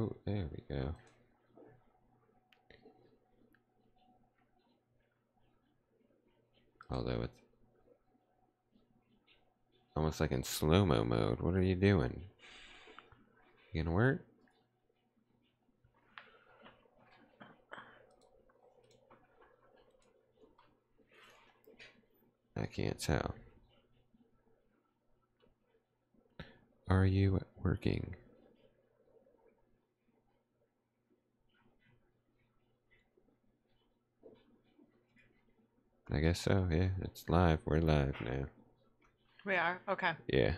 Oh, there we go. Although it's almost like in slow-mo mode. What are you doing? You gonna work? I can't tell. Are you working? I guess so, yeah. It's live. We're live now. We are? Okay. Yeah.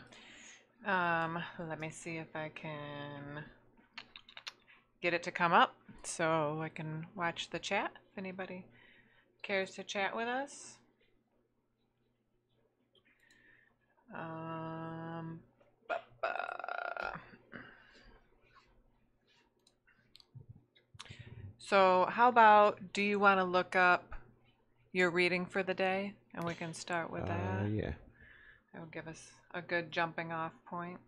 Let me see if I can get it to come up so I can watch the chat if anybody cares to chat with us. So how about, do you want to look up your reading for the day? And we can start with that. Yeah. That will give us a good jumping off point.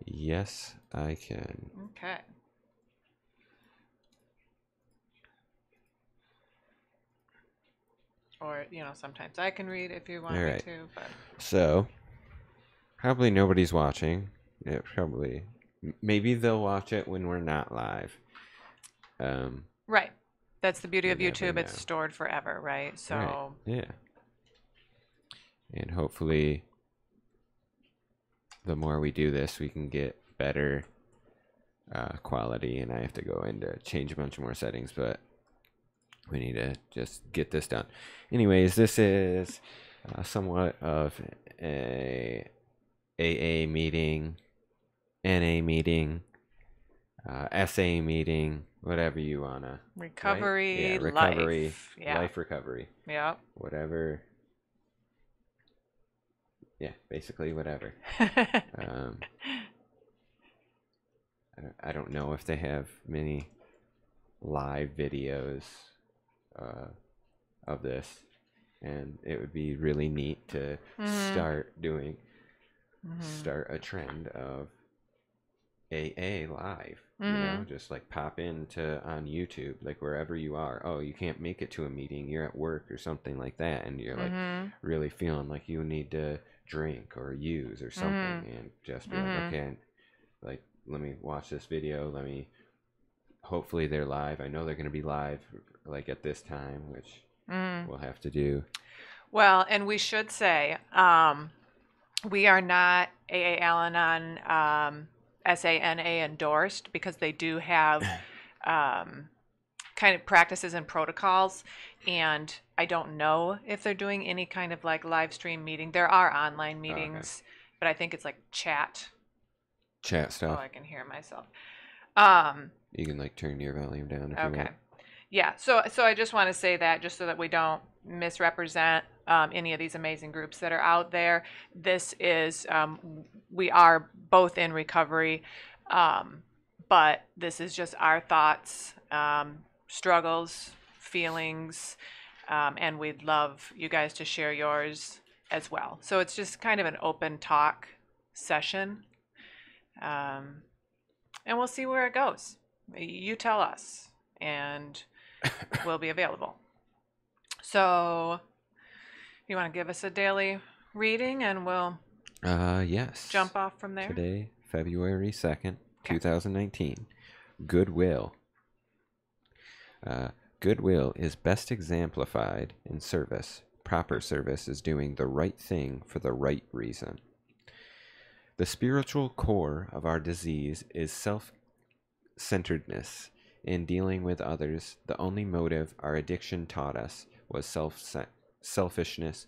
Yes, I can. Okay. Or, sometimes I can read if you want All me right. to, but So, probably nobody's watching. Yeah, probably. Maybe they'll watch it when we're not live. right. That's the beauty You of never YouTube. It's know. stored forever, right? So, Right. Yeah. And hopefully, the more we do this, we can get better quality. And I have to go in to change a bunch more settings, but we need to just get this done. Anyways, this is somewhat of a AA meeting, NA meeting, SA meeting, whatever you wanna. recovery, right? Yeah, recovery, life. Yeah. life recovery, Yeah. whatever. Yeah, basically whatever. I don't know if they have many live videos of this, and it would be really neat to start a trend of AA live. You know, just like pop into on YouTube, like wherever you are. Oh, you can't make it to a meeting, you're at work or something like that, and you're like really feeling like you need to drink or use or something, and just be like, okay, like let me watch this video. Let me. Hopefully they're live. I know they're going to be live, like at this time, which we'll have to do. Well, and we should say, we are not AA Al-Anon SANA endorsed, because they do have kind of practices and protocols, and I don't know if they're doing any kind of like live stream meeting. There are online meetings, but I think it's like chat. Chat stuff. Oh, I can hear myself. You can like turn your volume down if you Okay. want. Yeah, so I just want to say that, just so that we don't misrepresent any of these amazing groups that are out there. This is, we are both in recovery, but this is just our thoughts, struggles, feelings, and we'd love you guys to share yours as well. So it's just kind of an open talk session, and we'll see where it goes. You tell us, and will be available. So, you want to give us a daily reading, and we'll Yes. jump off from there? Today, February 2nd, Okay. 2019. Goodwill. Goodwill is best exemplified in service. Proper service is doing the right thing for the right reason. The spiritual core of our disease is self-centeredness. In dealing with others, the only motive our addiction taught us was selfishness.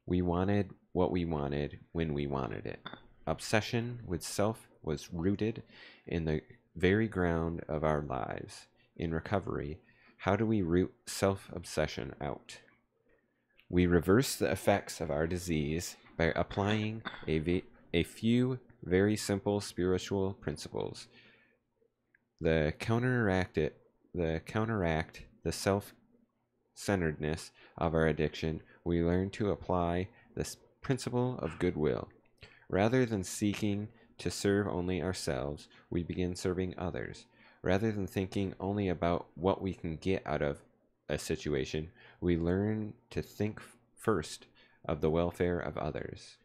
We wanted what we wanted when we wanted it. Obsession with self was rooted in the very ground of our lives. In recovery, how do we root self-obsession out? We reverse the effects of our disease by applying a few very simple spiritual principles. The counteract the self-centeredness of our addiction we learn to apply this principle of goodwill. Rather than seeking to serve only ourselves, we begin serving others. Rather than thinking only about what we can get out of a situation, we learn to think first of the welfare of others.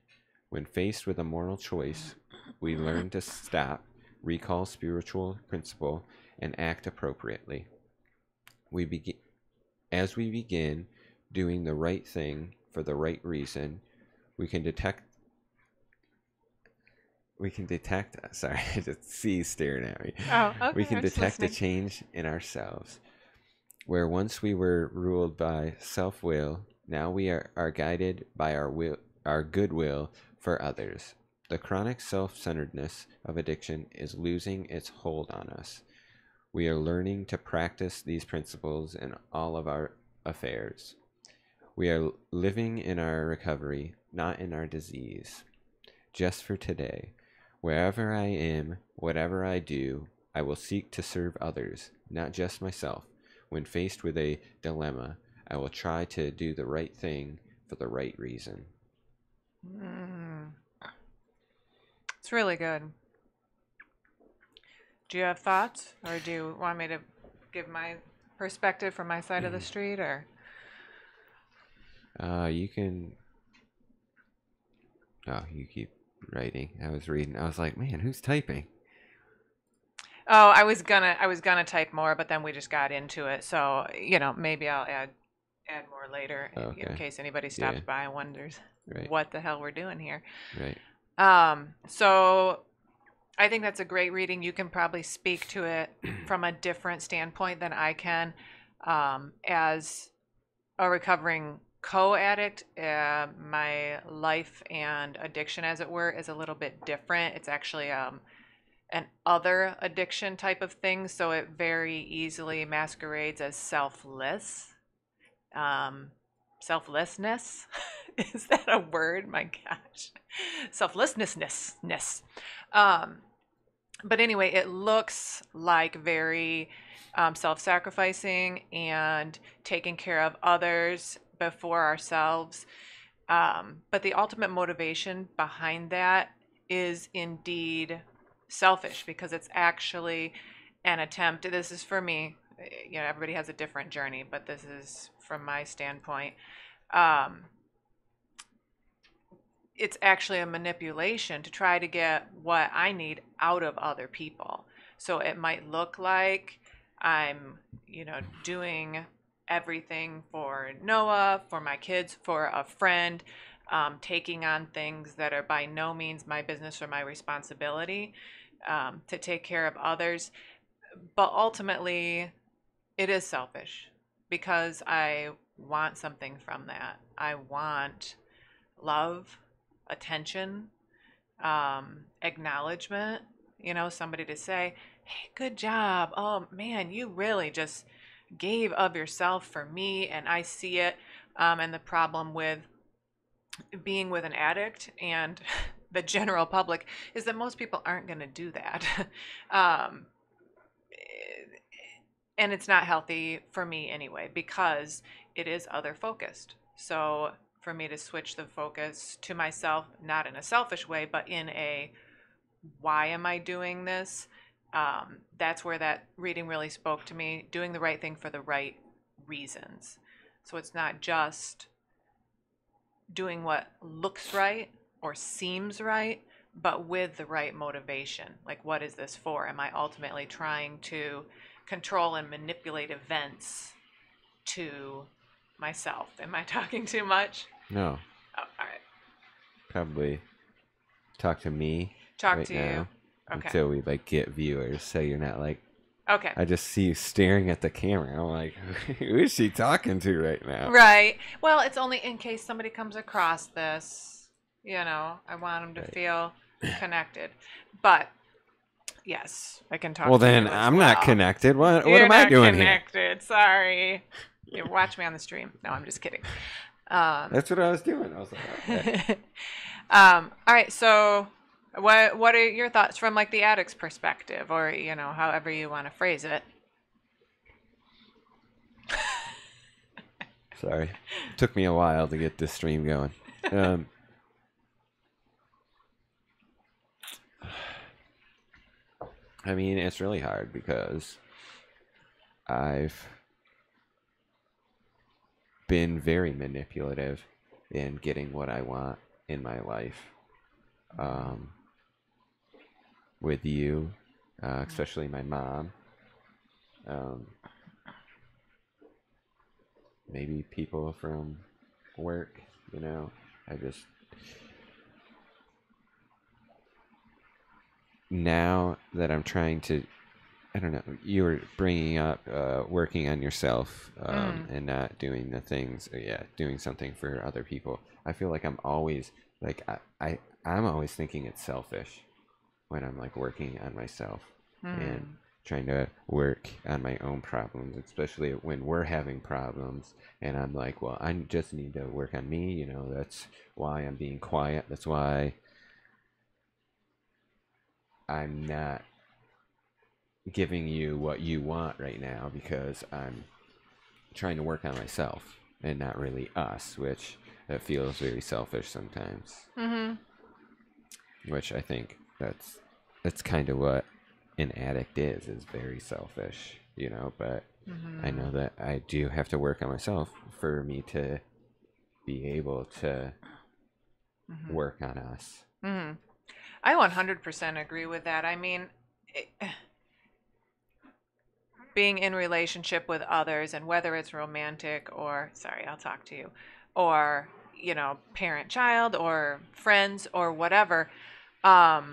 When faced with a moral choice, we learn to stop, recall spiritual principle, and act appropriately. As we begin doing the right thing for the right reason, we can detect. Sorry, just C staring at me. Oh, okay. We can I'm just detect a listening. change in ourselves. Where once we were ruled by self-will, now we are guided by our goodwill for others. The chronic self-centeredness of addiction is losing its hold on us. We are learning to practice these principles in all of our affairs. We are living in our recovery, not in our disease. Just for today, wherever I am, whatever I do, I will seek to serve others, not just myself. When faced with a dilemma, I will try to do the right thing for the right reason. It's really good. Do you have thoughts, or do you want me to give my perspective from my side of the street, or? You can. Oh, you keep writing. I was reading. I was like, man, who's typing? Oh, I was gonna type more, but then we just got into it. So, maybe I'll add more later in case anybody stops by and wonders what the hell we're doing here. Right. So I think that's a great reading. You can probably speak to it from a different standpoint than I can. As a recovering co-addict, my life and addiction, as it were, is a little bit different. It's actually an other addiction type of thing, so it very easily masquerades as selflessness. Is that a word? My gosh. Selflessness. But anyway, it looks like very self-sacrificing and taking care of others before ourselves. But the ultimate motivation behind that is indeed selfish, because it's actually an attempt. This is for me. Everybody has a different journey, but this is from my standpoint. It's actually a manipulation to try to get what I need out of other people. So it might look like I'm, doing everything for Noah, for my kids, for a friend, taking on things that are by no means my business or my responsibility, to take care of others. But ultimately, it is selfish, because I want something from that. I want love, attention, acknowledgement, somebody to say, hey, good job. Oh man, you really just gave of yourself for me, and I see it. And the problem with being with an addict and the general public is that most people aren't going to do that. And it's not healthy for me anyway, because it is other focused. So for me to switch the focus to myself, not in a selfish way, but in a, why am I doing this? That's where that reading really spoke to me, doing the right thing for the right reasons. So it's not just doing what looks right or seems right, but with the right motivation. Like, what is this for? Am I ultimately trying to control and manipulate events to myself? Am I talking too much? No. Oh, all right. Probably talk to me. Talk right to now, you. Okay. Until we get viewers, so you're not like. Okay. I just see you staring at the camera. I'm like, who is she talking to right now? Right. Well, it's only in case somebody comes across this. I want them to feel connected. But yes, I can talk. Well, to then you as I'm well. not connected. What You're am I not doing connected. Sorry. You watch me on the stream. No, I'm just kidding. here? That's what I was doing. I was like, okay. All right. So, what are your thoughts from the addict's perspective, or however you want to phrase it? Sorry. Took me a while to get this stream going. I mean, it's really hard because I've been very manipulative in getting what I want in my life. With you, especially my mom. Maybe people from work, you know. Now that I'm trying to, I don't know, you were bringing up working on yourself and not doing the things, doing something for other people. I feel like I'm always, like, I'm always thinking it's selfish when I'm, like, working on myself and trying to work on my own problems, especially when we're having problems. And I'm like, well, I just need to work on me, you know, that's why I'm being quiet. That's why I'm not giving you what you want right now, because I'm trying to work on myself and not really us, which that feels very selfish sometimes. Which I think that's kind of what an addict is very selfish, you know. But I know that I do have to work on myself for me to be able to work on us. I 100% agree with that. I mean, being in relationship with others, and whether it's romantic or, sorry, I'll talk to you, or, you know, parent child or friends or whatever, I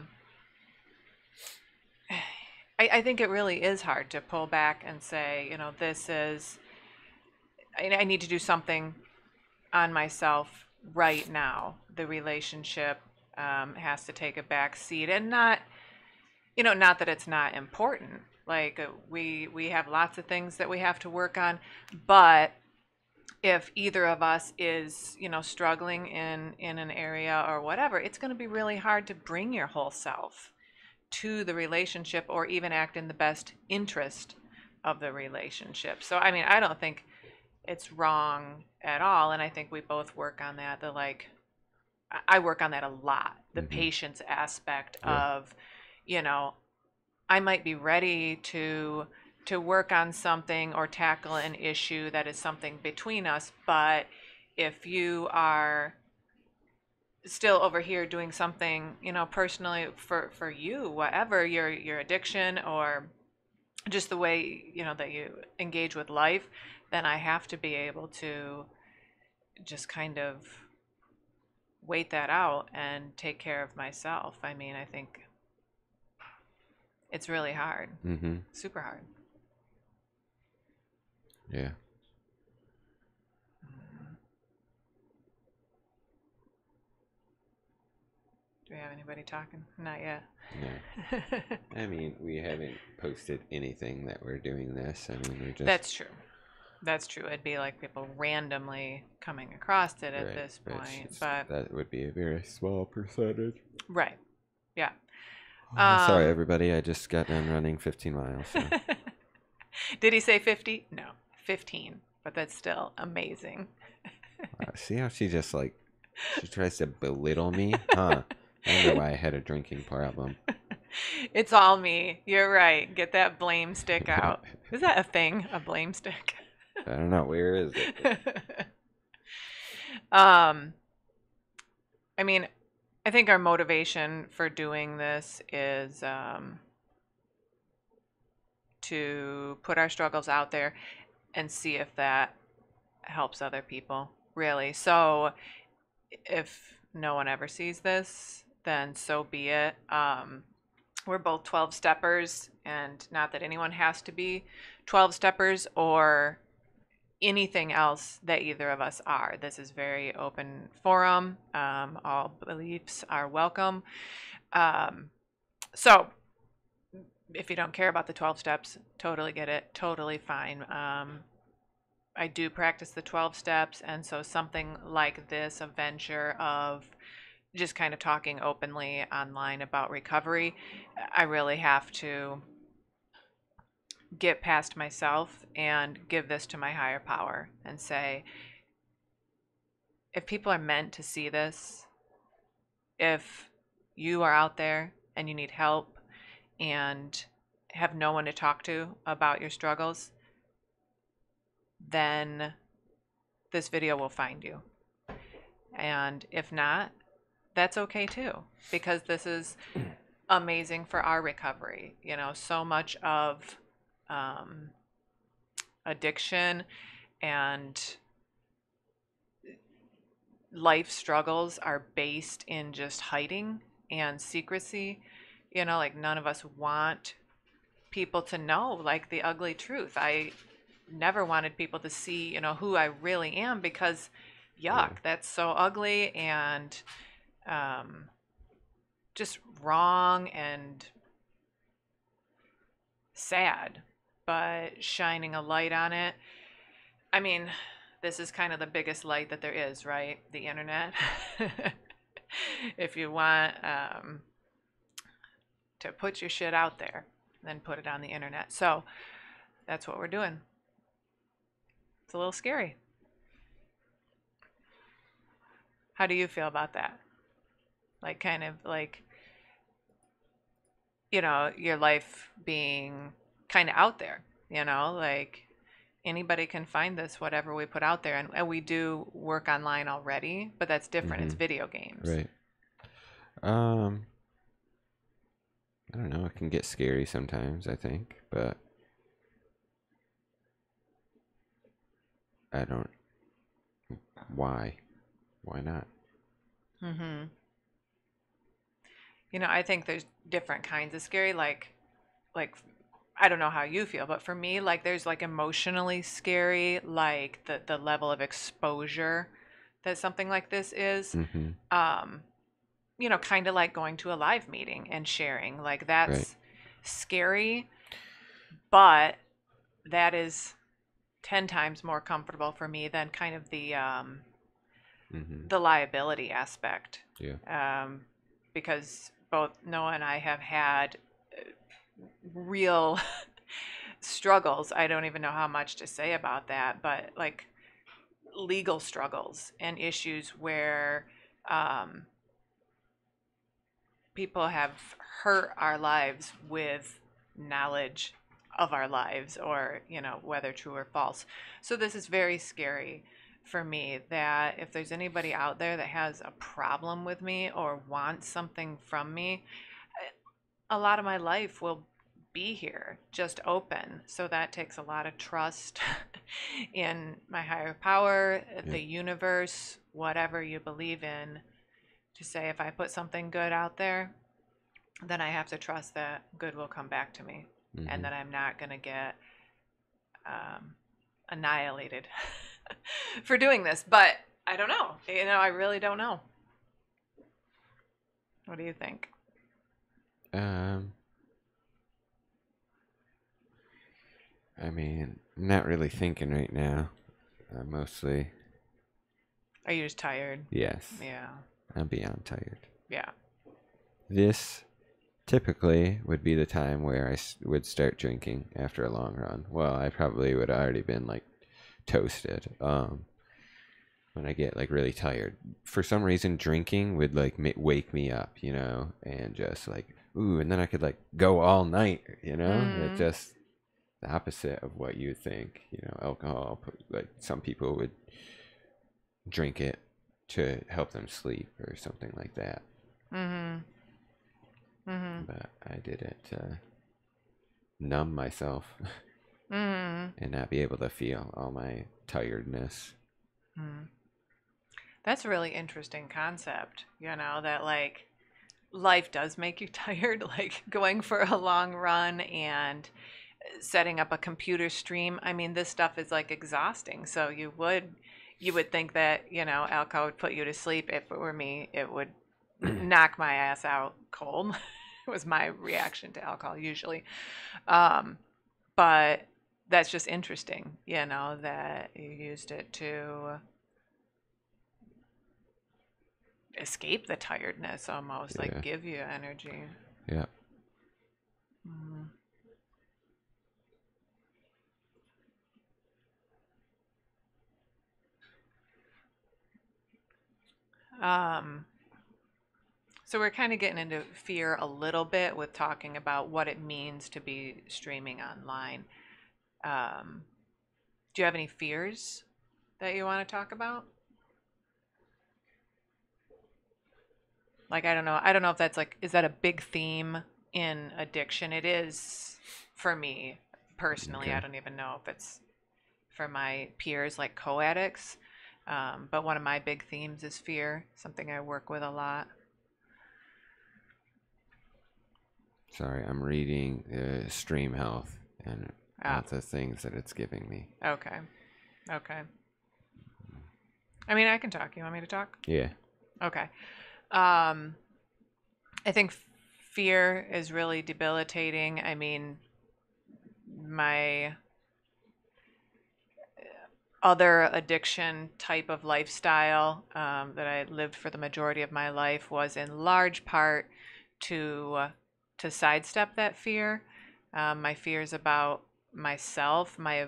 think it really is hard to pull back and say, you know, I need to do something on myself right now. The relationship has to take a back seat, and not, you know, not that it's not important. Like, we have lots of things that we have to work on, but if either of us is, you know, struggling in an area or whatever, it's going to be really hard to bring your whole self to the relationship or even act in the best interest of the relationship. So, I mean, I don't think it's wrong at all, and I think we both work on that. I work on that a lot. The patience aspect of, you know, I might be ready to work on something or tackle an issue that is something between us, but if you are still over here doing something, you know, personally for you, whatever your addiction or just the way, you know, that you engage with life, then I have to be able to just kind of wait that out and take care of myself. I mean, I think it's really hard. Super hard. Yeah. Do we have anybody talking? Not yet. No. I mean, we haven't posted anything that we're doing this. I mean, we're just... That's true. That's true. It'd be like people randomly coming across it at this point. But that would be a very small percentage. Right. Yeah. Sorry, everybody. I just got done running 15 miles. So. Did he say 50? No, 15. But that's still amazing. See how she just, like, she tries to belittle me? Huh. I wonder why I had a drinking problem. It's all me. You're right. Get that blame stick out. Is that a thing? A blame stick? I don't know. Where is it? I mean, I think our motivation for doing this is to put our struggles out there and see if that helps other people, really. So if no one ever sees this, then so be it. We're both 12-steppers, and not that anyone has to be 12-steppers or anything else that either of us are. This is very open forum. All beliefs are welcome. So if you don't care about the 12 steps, totally get it, totally fine. I do practice the 12 steps, and so something like this, a venture of just kind of talking openly online about recovery, I really have to get past myself and give this to my higher power and say, if people are meant to see this, if you are out there and you need help and have no one to talk to about your struggles, then this video will find you. And if not, that's okay too, because this is amazing for our recovery. You know, so much of addiction and life struggles are based in just hiding and secrecy. You know, like none of us want people to know like the ugly truth. I never wanted people to see, you know, who I really am, because yuck, that's so ugly and just wrong and sad. But shining a light on it, I mean, this is kind of the biggest light that there is, right? The internet. If you want to put your shit out there, then put it on the internet. So that's what we're doing. It's a little scary. How do you feel about that? Like, kind of like, you know, your life being kind of out there, you know, like anybody can find this, whatever we put out there. And we do work online already, but that's different. It's video games. Right. I don't know. It can get scary sometimes, I think, but I don't. Why? Why not? You know, I think there's different kinds of scary. Like I don't know how you feel, but for me, like there's like emotionally scary, like the level of exposure that something like this is. You know, kind of like going to a live meeting and sharing. Like that's scary, but that is 10 times more comfortable for me than kind of the liability aspect. Yeah. Because both Noah and I have had real struggles. I don't even know how much to say about that, but like legal struggles and issues where people have hurt our lives with knowledge of our lives, or, you know, whether true or false. So this is very scary for me, that if there's anybody out there that has a problem with me or wants something from me, a lot of my life will be here, just open. So that takes a lot of trust in my higher power, the universe, whatever you believe in, to say if I put something good out there, then I have to trust that good will come back to me, and that I'm not going to get annihilated for doing this. But I don't know. You know, I really don't know. What do you think? I mean, I'm not really thinking right now. Mostly. Are you just tired? Yes. Yeah. I'm beyond tired. Yeah. This typically would be the time where I would start drinking after a long run. Well, I probably would have already been like toasted. When I get like really tired, for some reason, drinking would like wake me up, you know, and just like ooh, and then I could like go all night, you know. It's just the opposite of what you think, you know. Alcohol, like some people would drink it to help them sleep or something like that. But I did it to numb myself and not be able to feel all my tiredness. That's a really interesting concept, you know, that like life does make you tired, like going for a long run and setting up a computer stream. I mean, this stuff is like exhausting. So you would think that, you know, alcohol would put you to sleep. If it were me, it would knock my ass out cold. Was my reaction to alcohol usually. But that's just interesting, you know, that you used it to escape the tiredness almost, like give you energy. Yeah. Um, so we're kind of getting into fear a little bit with talking about what it means to be streaming online. Um, do you have any fears that you want to talk about? Like, I don't know if that's like, is that a big theme in addiction? It is for me personally. I Okay. don't even know if it's for my peers, like co-addicts. But one of my big themes is fear, something I work with a lot. Sorry, I'm reading Stream Health and Ah, lots of things that it's giving me. okay. Okay. I mean, I can talk. You want me to talk? Yeah. Okay. Um, I think fear is really debilitating. I mean, my other addiction type of lifestyle that I lived for the majority of my life was in large part to to sidestep that fear. My fears about myself, my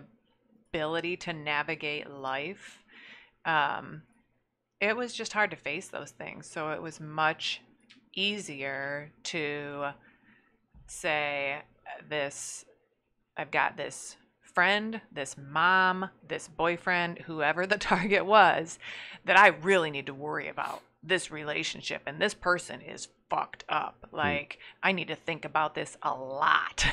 ability to navigate life. Um, it was just hard to face those things. So it was much easier to say this I've got this friend, this mom, this boyfriend, whoever the target was, that I really need to worry about this relationship. And this person is fucked up. Hmm. Like, I need to think about this a lot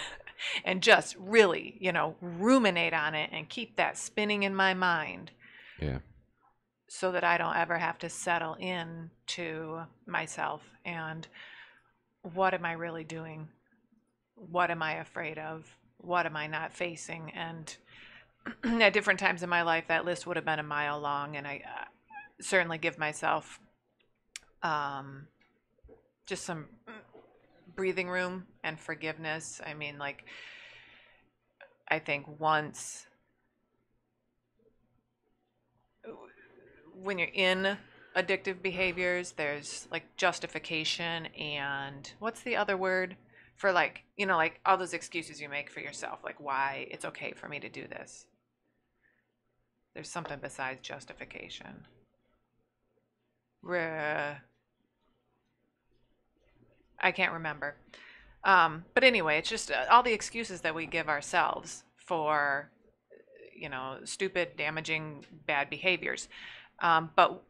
and just really, ruminate on it and keep that spinning in my mind Yeah. so that I don't ever have to settle in to myself and what am I really doing? What am I afraid of? What am I not facing? And at different times in my life, that list would have been a mile long. And I certainly give myself um, just some breathing room and forgiveness. I mean, like, I think once when you're in addictive behaviors, there's like justification and what's the other word for like, like all those excuses you make for yourself, like why it's okay for me to do this. There's something besides justification. I can't remember. But anyway, it's just all the excuses that we give ourselves for, stupid, damaging, bad behaviors. But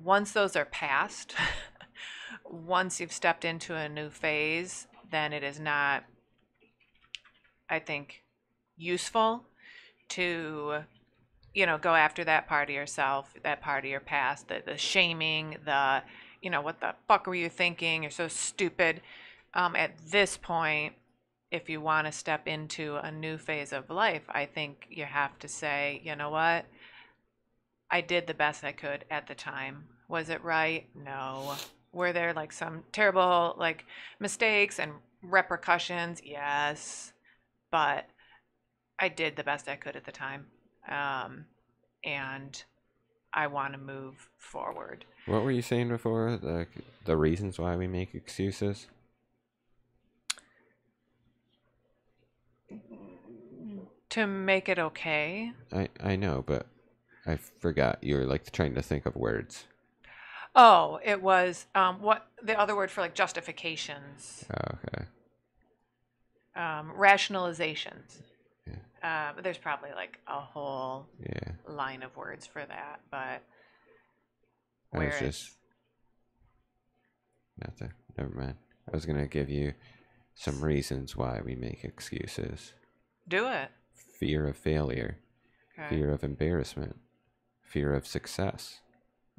once those are past, once you've stepped into a new phase, then it is not, I think, useful to go after that part of yourself, that part of your past, the shaming, what the fuck were you thinking? You're so stupid. At this point, if you want to step into a new phase of life, I think you have to say, you know what? I did the best I could at the time. Was it right? No. Were there like some terrible like mistakes and repercussions? Yes. But I did the best I could at the time. Um, and I want to move forward. What were you saying before? The reasons why we make excuses? To make it okay. I know, but I forgot. You're like trying to think of words. Oh, it was what the other word for like justifications, Oh, okay. rationalizations. Yeah. There's probably like a whole Yeah. line of words for that, but I where was just it's nothing. Never mind. I was gonna give you some reasons why we make excuses. do it. Fear of failure, Okay. fear of embarrassment, fear of success,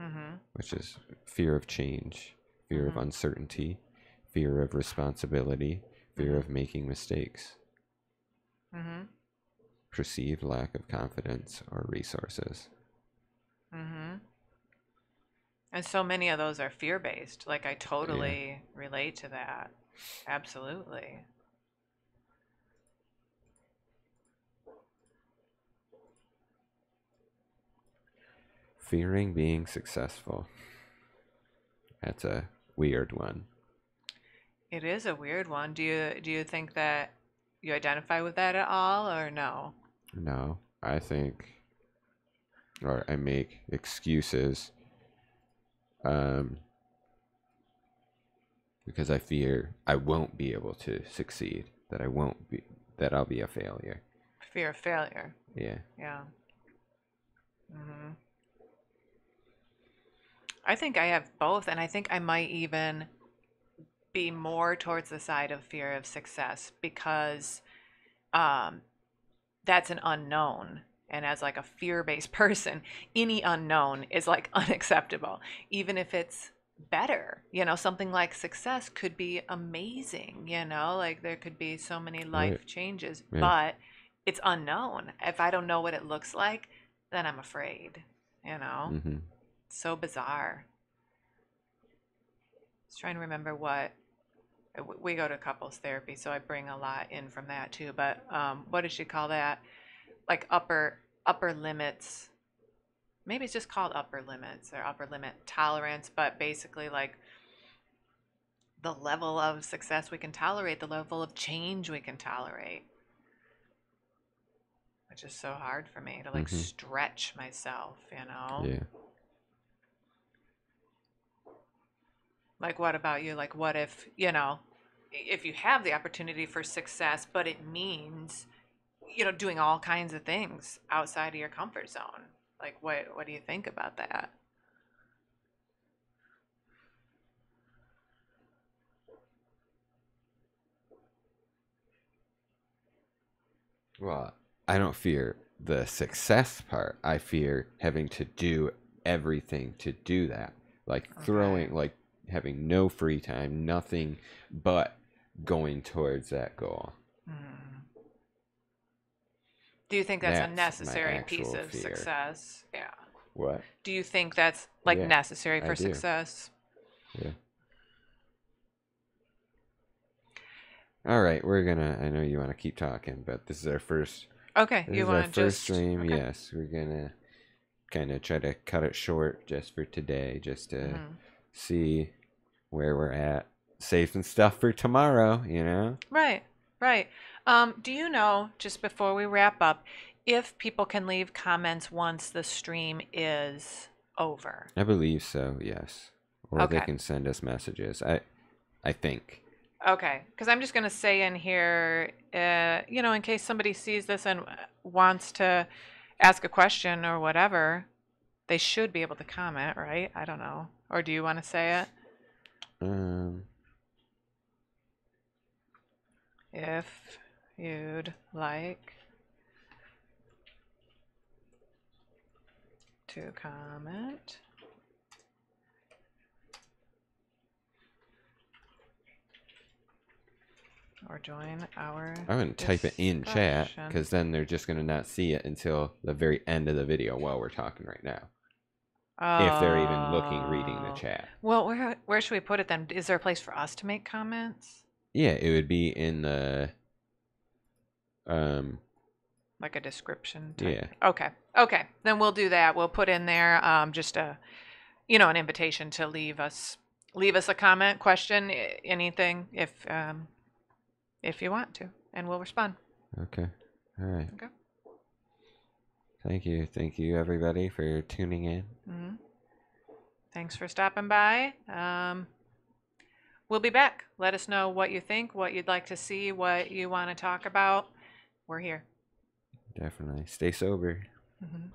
Mm-hmm. which is fear of change, fear of Mhm. uncertainty, fear of responsibility, fear Mhm. of making mistakes, Mm-hmm. perceived lack of confidence or resources. Mm-hmm. And so many of those are fear-based. Like I Yeah. totally relate to that. Absolutely. Fearing being successful. That's a weird one. It is a weird one. Do you think that you identify with that at all or no? No, I think, or I make excuses Because I fear I won't be able to succeed, that I'll be a failure. Fear of failure. Yeah. Yeah. Hmm. I think I have both, and I think I might even be more towards the side of fear of success because um, that's an unknown. And as like a fear-based person, any unknown is like unacceptable, even if it's better. Something like success could be amazing, like there could be so many Right. life changes, Yeah. but it's unknown. If I don't know what it looks like, then I'm afraid, you know? Mm-hmm. So bizarre. I was trying to remember what we go to couples therapy, so I bring a lot in from that too. But what does she call that? Like upper limits. Maybe it's just called upper limits or upper limit tolerance, but basically like the level of success we can tolerate, the level of change we can tolerate, which is so hard for me to like Mm-hmm. stretch myself, Yeah. Like, what about you? Like, what if you have the opportunity for success, but it means, doing all kinds of things outside of your comfort zone? Like, what do you think about that? Well, I don't fear the success part. I fear having to do everything to do that. Like Okay. like having no free time, nothing but going towards that goal. Hmm. Do you think that's a That's my necessary piece actual of fear. success? Yeah. What? Do you think that's like Yeah, necessary I for do. success? Yeah. All right, I know you want to keep talking, but Okay, this you is our want to first just stream. okay. Yes, we're gonna kind of try to cut it short just for today, just to Hmm. see where we're at. Save some stuff for tomorrow, you know? Right, right. Do you know, just before we wrap up, if people can leave comments once the stream is over? I believe so, yes. Or they Okay, can send us messages. I think. okay. Because I'm just going to say in here, in case somebody sees this and wants to ask a question or whatever, they should be able to comment, right? I don't know. Or do you want to say it? Um If you'd like to comment or join our I wouldn't type it in chat discussion. because then they're just gonna not see it until the very end of the video while we're talking right now. If they're even reading the Oh. chat. Well, where should we put it then? Is there a place for us to make comments? Yeah, it would be in the um Like a description type yeah. thing. Okay. Okay. Then we'll do that. We'll put in there just an invitation to leave us a comment, question, anything if you want to, and we'll respond. Okay. All right. Okay. Thank you. Thank you everybody for tuning in. Hmm. Thanks for stopping by. We'll be back. Let us know what you think, what you'd like to see, what you want to talk about. We're here. Definitely. Stay sober. Hmm.